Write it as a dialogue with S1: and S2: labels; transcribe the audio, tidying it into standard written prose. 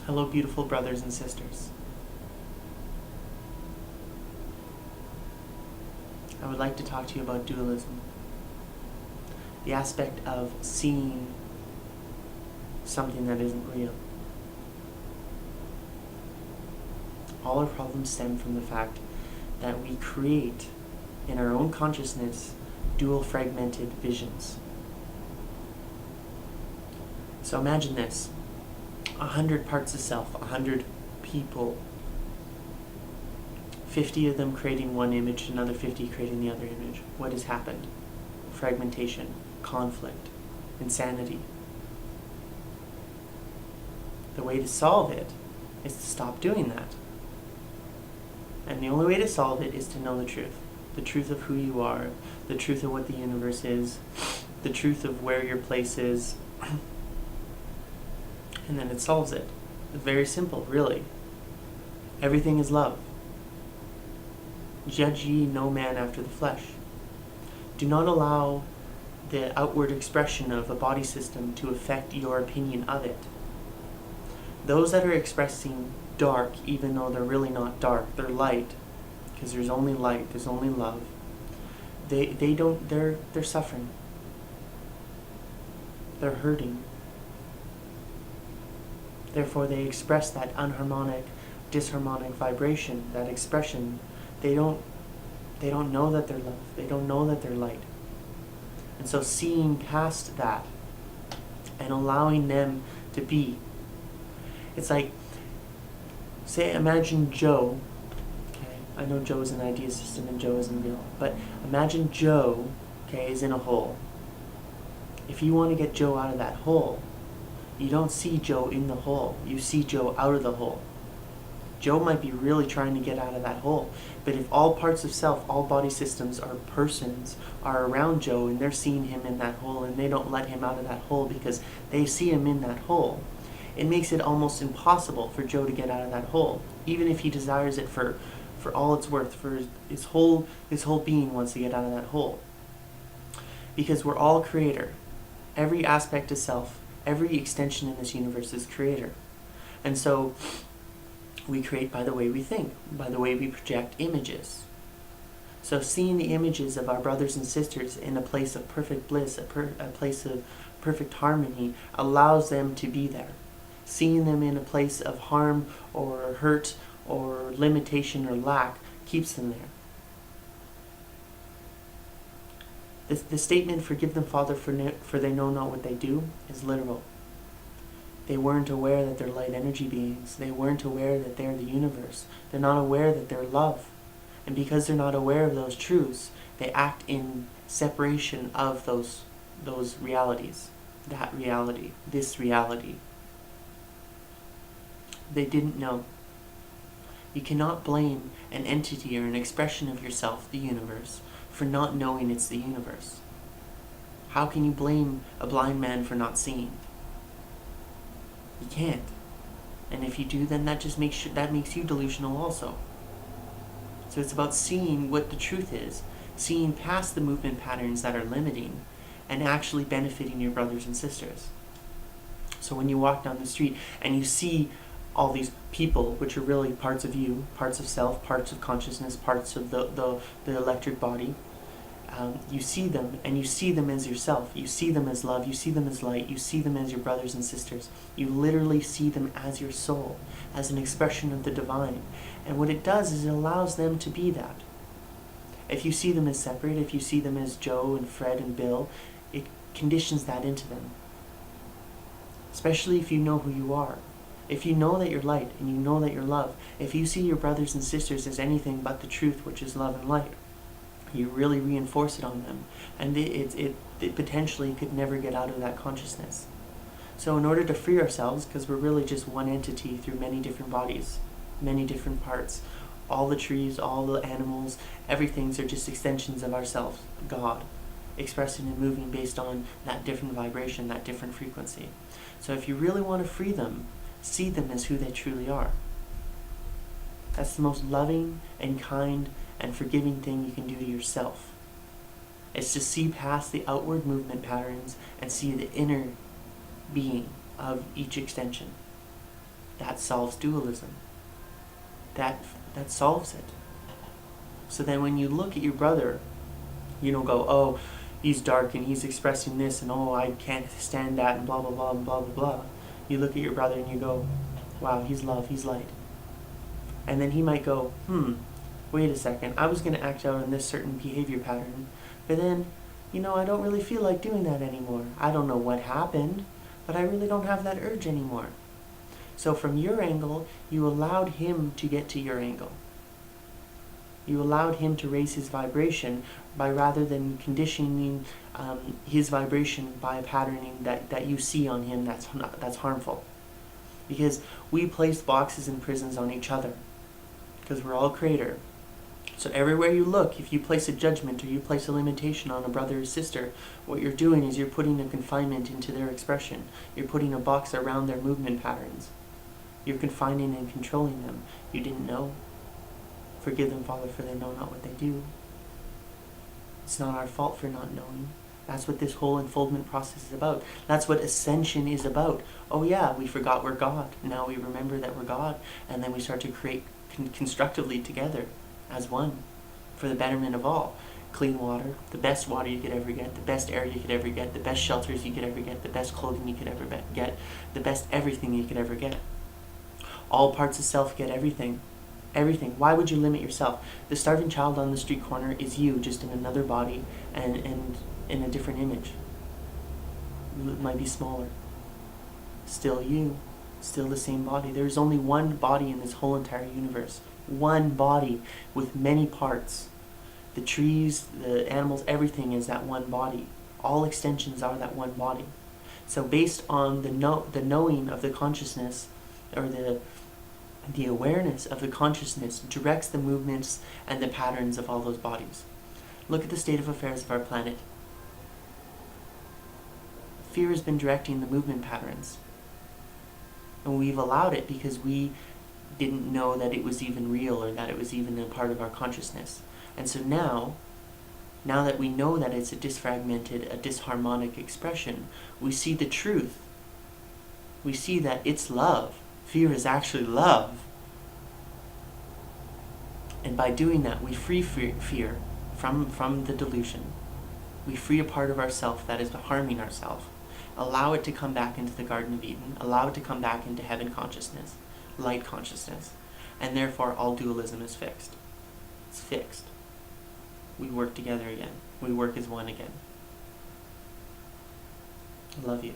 S1: Hello, beautiful brothers and sisters. I would like to talk to you about dualism. The aspect of seeing something that isn't real. All our problems stem from the fact that we create in our own consciousness dual fragmented visions. So imagine this, 100 parts of self, 100 people, 50 of them creating one image, another 50 creating the other image. What has happened? Fragmentation, conflict, insanity. The way to solve it is to stop doing that. And the only way to solve it is to know the truth of who you are, the truth of what the universe is, the truth of where your place is, and then it solves it. It's very simple, really. Everything is love. Judge ye no man after the flesh. Do not allow the outward expression of a body system to affect your opinion of it. Those that are expressing dark, even though they're really not dark, they're light, because there's only light, there's only love. They're suffering. They're hurting. Therefore, they express that unharmonic, disharmonic vibration, that expression. They don't know that they're love. They don't know that they're light. And so seeing past that and allowing them to be. It's like, imagine Joe. Okay, I know Joe is an idea system and Joe isn't real. But imagine Joe, okay, is in a hole. If you want to get Joe out of that hole, you don't see Joe in the hole. You see Joe out of the hole. Joe might be really trying to get out of that hole. But if all parts of self, all body systems or persons are around Joe and they're seeing him in that hole and they don't let him out of that hole because they see him in that hole, it makes it almost impossible for Joe to get out of that hole. Even if he desires it for all it's worth, for his whole being wants to get out of that hole. Because we're all creator. Every aspect of self, every extension in this universe is creator. And so we create by the way we think, by the way we project images. So seeing the images of our brothers and sisters in a place of perfect bliss, a place of perfect harmony, allows them to be there. Seeing them in a place of harm or hurt or limitation or lack keeps them there. The statement, "Forgive them, Father, for they know not what they do," is literal. They weren't aware that they're light energy beings. They weren't aware that they're the universe. They're not aware that they're love. And because they're not aware of those truths, they act in separation of those realities. That reality, this reality. They didn't know. You cannot blame an entity or an expression of yourself, the universe, for not knowing it's the universe. How can you blame a blind man for not seeing? You can't. And if you do, then that makes you delusional also. So it's about seeing what the truth is, seeing past the movement patterns that are limiting, and actually benefiting your brothers and sisters. So when you walk down the street and you see all these people, which are really parts of you, parts of self, parts of consciousness, parts of the electric body, you see them, and you see them as yourself. You see them as love. You see them as light. You see them as your brothers and sisters. You literally see them as your soul, as an expression of the divine. And what it does is it allows them to be that. If you see them as separate, if you see them as Joe and Fred and Bill, it conditions that into them. Especially if you know who you are. If you know that you're light and you know that you're love, if you see your brothers and sisters as anything but the truth, which is love and light, you really reinforce it on them, and it potentially could never get out of that consciousness. So in order to free ourselves, because we're really just one entity through many different bodies, many different parts, all the trees, all the animals, everything's are just extensions of ourselves, God, expressing and moving based on that different vibration, that different frequency. So if you really want to free them, see them as who they truly are. That's the most loving and kind and forgiving thing you can do to yourself. It's to see past the outward movement patterns and see the inner being of each extension. That solves dualism. That solves it. So then when you look at your brother, you don't go, oh, he's dark and he's expressing this, and oh, I can't stand that, and blah, blah, blah, and blah, blah, blah. You look at your brother and you go, wow, he's love, he's light. And then he might go, wait a second, I was going to act out on this certain behavior pattern, but then, I don't really feel like doing that anymore. I don't know what happened, but I really don't have that urge anymore. So from your angle, you allowed him to get to your angle. You allowed him to raise his vibration by, rather than conditioning his vibration by a patterning that you see on him that's harmful. Because we place boxes and prisons on each other, because we're all creator. So everywhere you look, if you place a judgment or you place a limitation on a brother or sister, what you're doing is you're putting a confinement into their expression. You're putting a box around their movement patterns. You're confining and controlling them. You didn't know. Forgive them, Father, for they know not what they do. It's not our fault for not knowing. That's what this whole unfoldment process is about. That's what ascension is about. Oh yeah, we forgot we're God. Now we remember that we're God. And then we start to create constructively together as one for the betterment of all. Clean water, the best water you could ever get, the best air you could ever get, the best shelters you could ever get, the best clothing you could ever get, the best everything you could ever get. All parts of self get everything. Everything. Why would you limit yourself? The starving child on the street corner is you, just in another body and in a different image. It might be smaller. Still you. Still the same body. There's only one body in this whole entire universe. One body with many parts. The trees, the animals, everything is that one body. All extensions are that one body. So based on the knowing of the consciousness, or the awareness of the consciousness directs the movements and the patterns of all those bodies. Look at the state of affairs of our planet. Fear has been directing the movement patterns. And we've allowed it because we didn't know that it was even real or that it was even a part of our consciousness. And so now that we know that it's a disfragmented, a disharmonic expression, we see the truth. We see that it's love. Fear is actually love. And by doing that, we free fear from the delusion. We free a part of ourself that is harming ourselves. Allow it to come back into the Garden of Eden. Allow it to come back into heaven consciousness, light consciousness. And therefore, all dualism is fixed. It's fixed. We work together again. We work as one again. I love you.